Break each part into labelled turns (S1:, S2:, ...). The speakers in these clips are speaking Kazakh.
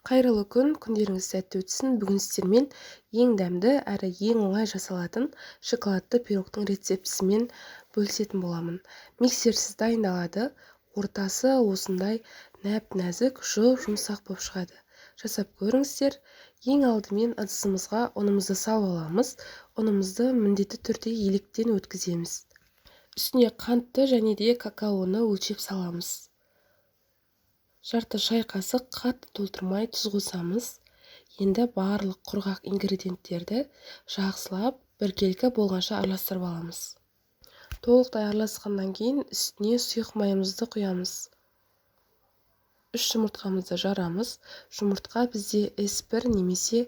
S1: Қайырлы күн, күндеріңіз сәтті өтсін. Бүгін сіздермен ең дәмді әрі ең оңай жасалатын шоколадты пирогтың рецептісімен бөлісетін боламын. Миксерсіз дайындалады. Ортасы осындай нәп-нәзік, жұмсақ болып шығады. Жасап көріңіздер. Ең алдымен ыдысымызға ұнымызды салып аламыз. Ұнымызды міндетті түрде електен өткіземіз. Үстіне қантты және де какаоны өлшеп саламыз. Жарты шай қасық қатты толтырмай тұз қосамыз. Енді барлық құрғақ ингредиенттерді жақсылап біркелкі болғанша араластырып аламыз. Толықтай араласқаннан кейін үстіне сұйық майымызды құямыз. 3 жұмыртқамызды жарамыз. Жұмыртқа бізде S1 немесе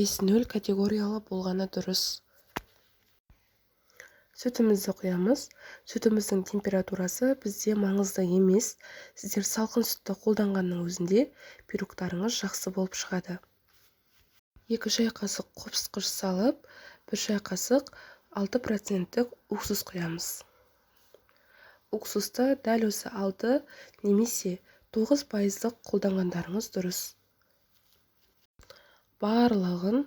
S1: S0 категориялы болғаны дұрыс. Сүтімізді құямыз. Сүтіміздің температурасы бізде маңызды емес. Сіздер салқын сүтті қолданғанның өзінде пирогтарыңыз жақсы болып шығады. 2 шай қасық қопсытқыш салып, 1 шай қасық 6% уксус құямыз. Уксусты дәл осы 6 немесе 9% қолданғандарыңыз дұрыс. Барлығын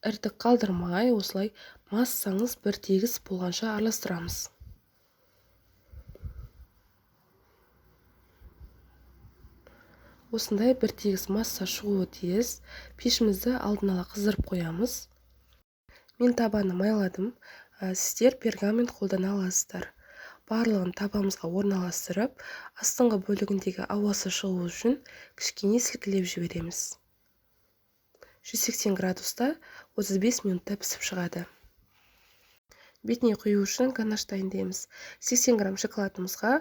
S1: іртік қалдырмай, осылай массаңыз бір тегіс болғанша араластырамыз. Осындай бір тегіс масса шығуы тиіс. Пешімізді алдын ала қыздырып қоямыз. Мен табаны майладым. Сіздер пергамент қолдана аласыздар. Барлығын табамызға орналастырып, астыңғы бөлігіндегі ауасы шығу үшін кішкене сілкілеп жібереміз. 180 градуста 35 минутта пісіп шығады. Бетіне құю үшін ганаш дайындаймыз. 80 грамм шоколадымызға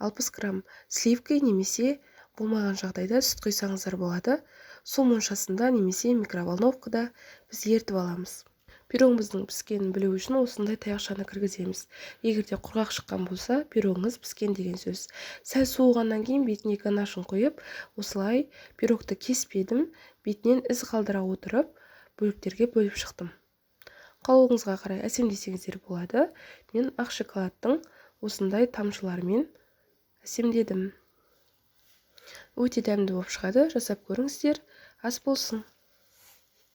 S1: 60 грамм сливка немесе болмаған жағдайда сүт құйсаңыздар болады. Су моншасында немесе микроволновкада біз ертіп аламыз. Пирогымыздың піскенін білу үшін осындай таяқшаны кіргіземіз. Егерде құрғақ шыққан болса, пирогыңыз піскен деген сөз. Сәл суығаннан кейін бетіне ганашын қойып, осылай пирогты кеспедім, бетінен із қалдыра отырып, бөліктерге бөліп шықтым. Қалауыңызға қарай әсемдесеңіздер болады. Мен ақ шоколадтың осындай тамшыларымен әсемдедім. Өте дәмді болып шығады. Жасап көріңіздер. Ас болсын.